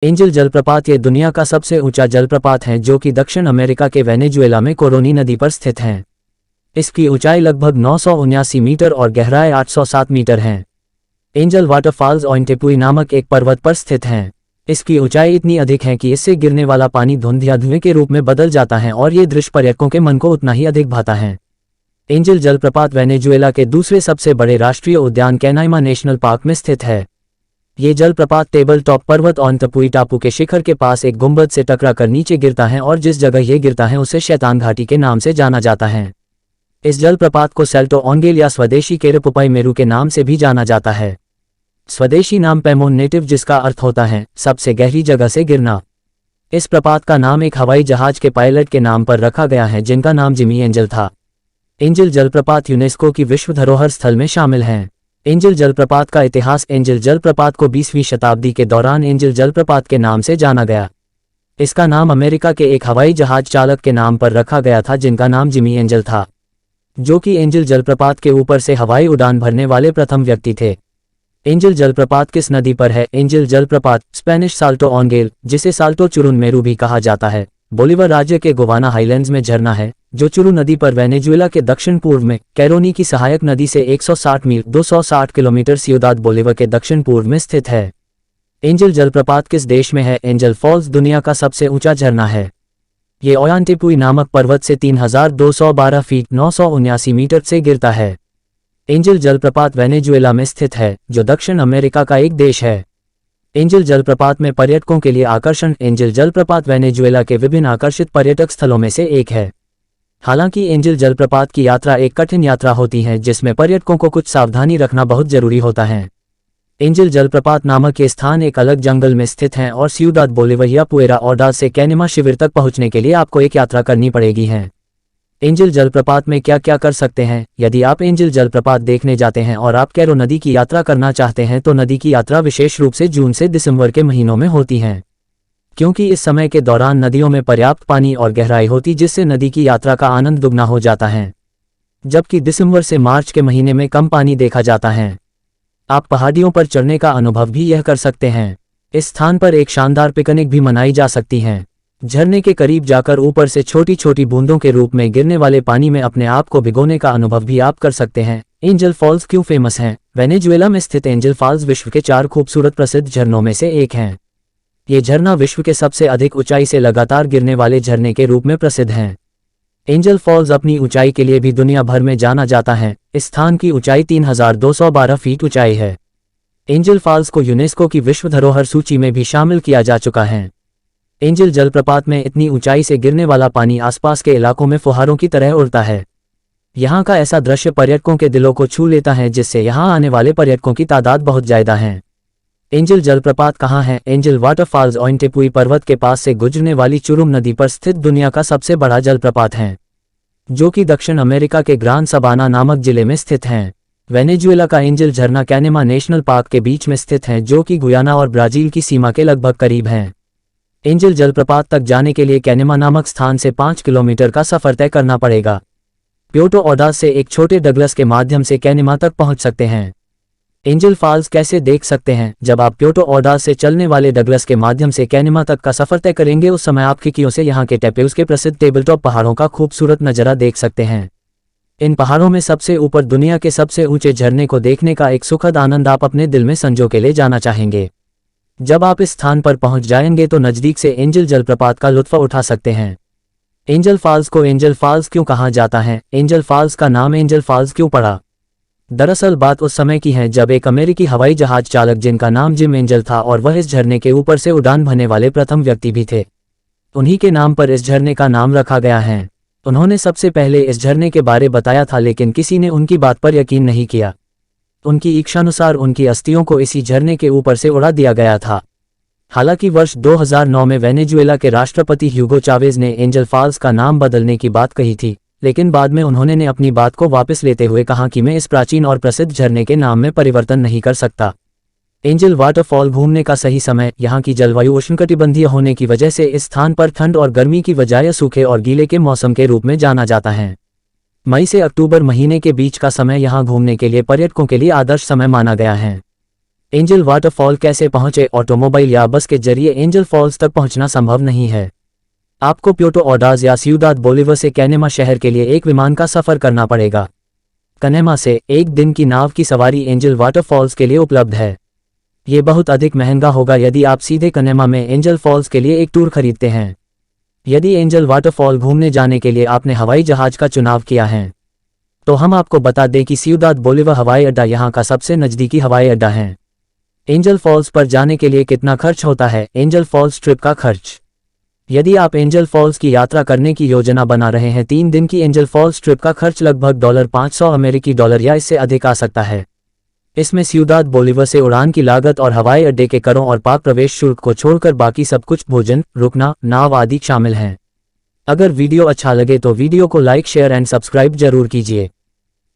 Angel जलप्रपात ये दुनिया का सबसे ऊंचा जलप्रपात है जो कि दक्षिण अमेरिका के वेनेजुएला में कोरोनी नदी पर स्थित है। इसकी ऊंचाई लगभग 979 मीटर और गहराई 807 मीटर है। एंजल वाटरफॉल्स ओइंटेपुई नामक एक पर्वत पर स्थित हैं। इसकी ऊंचाई इतनी अधिक है कि इससे गिरने वाला पानी धुंध या धुएं के रूप में बदल जाता है और ये दृश्य पर्यटकों के मन को उतना ही अधिक भाता है। एंजल जलप्रपात वेनेजुएला के दूसरे सबसे बड़े राष्ट्रीय उद्यान कैनाइमा नेशनल पार्क में स्थित है। ये जलप्रपात टेबल टॉप पर्वत ओइंटेपुई टापू के शिखर के पास एक गुंबद से टकराकर नीचे गिरता है और जिस जगह ये गिरता है उसे शैतान घाटी के नाम से जाना जाता है। इस जलप्रपात को सेल्टो ओंगेल या स्वदेशी केरेपुपाई मेरू के नाम से भी जाना जाता है। स्वदेशी नाम पैमोन नेटिव जिसका अर्थ होता है सबसे गहरी जगह से गिरना। इस प्रपात का नाम एक हवाई जहाज के पायलट के नाम पर रखा गया है जिनका नाम जिमी एंजल था। एंजल जलप्रपात यूनेस्को की विश्व धरोहर स्थल में शामिल हैं। एंजल जलप्रपात का इतिहास एंजल जलप्रपात को 20वीं शताब्दी के दौरान एंजल जलप्रपात के नाम से जाना गया। इसका नाम अमेरिका के एक हवाई जहाज चालक के नाम पर रखा गया था जिनका नाम जिमी एंजल था, जो कि एंजल जलप्रपात के ऊपर से हवाई उड़ान भरने वाले प्रथम व्यक्ति थे। एंजल जलप्रपात किस नदी पर है? एंजल जलप्रपात स्पेनिश साल्टो ओंगेल जिसे साल्टो चुरुन मेरू भी कहा जाता है, बोलीवर राज्य के गोवाना हाईलैंड्स में झरना है जो चुरू नदी पर वेनेजुएला के दक्षिण पूर्व में कैरोनी की सहायक नदी से 160 मील 260 किलोमीटर सियुदाद बोलीवर के दक्षिण पूर्व में स्थित है। एंजल जलप्रपात किस देश में है? एंजल फॉल्स दुनिया का सबसे ऊंचा झरना है। ये ओयांटेपुई नामक पर्वत से 3212 फीट 979 मीटर से गिरता है। एंजल जलप्रपात वेनेजुएला में स्थित है जो दक्षिण अमेरिका का एक देश है। एंजल जलप्रपात में पर्यटकों के लिए आकर्षण एंजल जलप्रपात वेनेजुएला के विभिन्न आकर्षित पर्यटक स्थलों में से एक है। हालांकि एंजल जलप्रपात की यात्रा एक कठिन यात्रा होती है जिसमें पर्यटकों को कुछ सावधानी रखना बहुत जरूरी होता है। एंजल जलप्रपात नामक ये स्थान एक अलग जंगल में स्थित है और सियुदाद बोलीवर या पुएरा ऑर्डाज से कैनिमा शिविर तक पहुंचने के लिए आपको एक यात्रा करनी पड़ेगी है। एंजल जलप्रपात में क्या क्या कर सकते हैं? यदि आप एंजल जलप्रपात देखने जाते हैं और आप कैरो नदी की यात्रा करना चाहते हैं तो नदी की यात्रा विशेष रूप से जून से दिसंबर के महीनों में होती है, क्योंकि इस समय के दौरान नदियों में पर्याप्त पानी और गहराई होती जिससे नदी की यात्रा का आनंद दुगना हो जाता है, जबकि दिसंबर से मार्च के महीने में कम पानी देखा जाता है। आप पहाड़ियों पर चढ़ने का अनुभव भी यह कर सकते हैं। इस स्थान पर एक शानदार पिकनिक भी मनाई जा सकती है। झरने के करीब जाकर ऊपर से छोटी छोटी बूंदों के रूप में गिरने वाले पानी में अपने आप को भिगोने का अनुभव भी आप कर सकते हैं। एंजल फॉल्स क्यों फेमस हैं? वेनेजुएला में स्थित एंजल फॉल्स विश्व के 4 खूबसूरत प्रसिद्ध झरनों में से एक हैं। ये झरना विश्व के सबसे अधिक ऊंचाई से लगातार गिरने वाले झरने के रूप में प्रसिद्ध हैं। एंजल फॉल्स अपनी ऊंचाई के लिए भी दुनिया भर में जाना जाता है। इस स्थान की ऊंचाई 3212 फीट ऊंचाई है। एंजल फॉल्स को यूनेस्को की विश्व धरोहर सूची में भी शामिल किया जा चुका है। एंजल जलप्रपात में इतनी ऊंचाई से गिरने वाला पानी आसपास के इलाकों में फुहारों की तरह उड़ता है। यहाँ का ऐसा दृश्य पर्यटकों के दिलों को छू लेता है जिससे यहाँ आने वाले पर्यटकों की तादाद बहुत ज्यादा है। एंजल जलप्रपात कहाँ है? एंजल वाटरफॉल्स ओइंटेपुई पर्वत के पास से गुजरने वाली चुरुम नदी पर स्थित दुनिया का सबसे बड़ा जलप्रपात है, जो कि दक्षिण अमेरिका के ग्रान सबाना नामक जिले में स्थित हैं। वेनेजुएला का एंजल झरना कैनेमा नेशनल पार्क के बीच में स्थित है जो कि गुयाना और ब्राजील की सीमा के लगभग करीब है। एंजल जलप्रपात तक जाने के लिए कैनेमा नामक स्थान से 5 किलोमीटर का सफर तय करना पड़ेगा। प्योर्टो ऑर्डाज से एक छोटे डगलस के माध्यम से कैनेमा तक पहुंच सकते हैं। एंजल फॉल्स कैसे देख सकते हैं? जब आप प्योर्टो ऑर्डाज से चलने वाले डगलस के माध्यम से कैनेमा तक का सफर तय करेंगे उस समय आप खिड़कियों से यहाँ के टेपेउस के प्रसिद्ध टेबलटॉप पहाड़ों का खूबसूरत नजारा देख सकते हैं। इन पहाड़ों में सबसे ऊपर दुनिया के सबसे ऊंचे झरने को देखने का एक सुखद आनंद आप अपने दिल में संजो के ले जाना चाहेंगे। जब आप इस स्थान पर पहुंच जाएंगे तो नजदीक से एंजल जलप्रपात का लुत्फ उठा सकते हैं। एंजल फॉल्स को एंजल फॉल्स क्यों कहा जाता है? एंजल फॉल्स का नाम एंजल फॉल्स क्यों पड़ा? दरअसल बात उस समय की है जब एक अमेरिकी हवाई जहाज चालक जिनका नाम जिम एंजल था और वह इस झरने के ऊपर से उड़ान भरने वाले प्रथम व्यक्ति भी थे, उन्हीं के नाम पर इस झरने का नाम रखा गया है। उन्होंने सबसे पहले इस झरने के बारे बताया था लेकिन किसी ने उनकी बात पर यकीन नहीं किया। उनकी इच्छानुसार उनकी अस्थियों को इसी झरने के ऊपर से उड़ा दिया गया था। हालांकि वर्ष 2009 में वेनेजुएला के राष्ट्रपति ह्यूगो चावेज ने एंजल फॉल्स का नाम बदलने की बात कही थी, लेकिन बाद में उन्होंने अपनी बात को वापस लेते हुए कहा कि मैं इस प्राचीन और प्रसिद्ध झरने के नाम में परिवर्तन नहीं कर सकता। एंजल वाटरफॉल घूमने का सही समय यहाँ की जलवायु उष्णकटिबंधीय होने की वजह से इस स्थान पर ठंड और गर्मी की बजाय सूखे और गीले के मौसम के रूप में जाना जाता है। मई से अक्टूबर महीने के बीच का समय यहाँ घूमने के लिए पर्यटकों के लिए आदर्श समय माना गया है। एंजल वाटरफॉल कैसे पहुंचे? ऑटोमोबाइल या बस के जरिए एंजल फॉल्स तक पहुंचना संभव नहीं है। आपको प्यूर्टो ऑर्डाज या सिउदाद बोलीवर से कैनेमा शहर के लिए एक विमान का सफर करना पड़ेगा। कैनेमा से एक दिन की नाव की सवारी एंजल वाटरफॉल्स के लिए उपलब्ध है। ये बहुत अधिक महंगा होगा यदि आप सीधे कैनेमा में एंजल फॉल्स के लिए एक टूर खरीदते हैं। यदि एंजल वाटरफॉल घूमने जाने के लिए आपने हवाई जहाज का चुनाव किया है तो हम आपको बता दें कि सिउदाद बोलीवर हवाई अड्डा यहाँ का सबसे नज़दीकी हवाई अड्डा है। एंजल फॉल्स पर जाने के लिए कितना खर्च होता है? एंजल फॉल्स ट्रिप का खर्च। यदि आप एंजल फॉल्स की यात्रा करने की योजना बना रहे हैं, 3 दिन की एंजल फॉल्स ट्रिप का खर्च लगभग $500 अमेरिकी डॉलर या इससे अधिक आ सकता है। इसमें सिउदाद बोलीवर से उड़ान की लागत और हवाई अड्डे के करों और पाक प्रवेश शुल्क को छोड़कर बाकी सब कुछ, भोजन, रुकना, नाव आदि शामिल हैं। अगर वीडियो अच्छा लगे तो वीडियो को लाइक, शेयर एंड सब्सक्राइब जरूर कीजिए।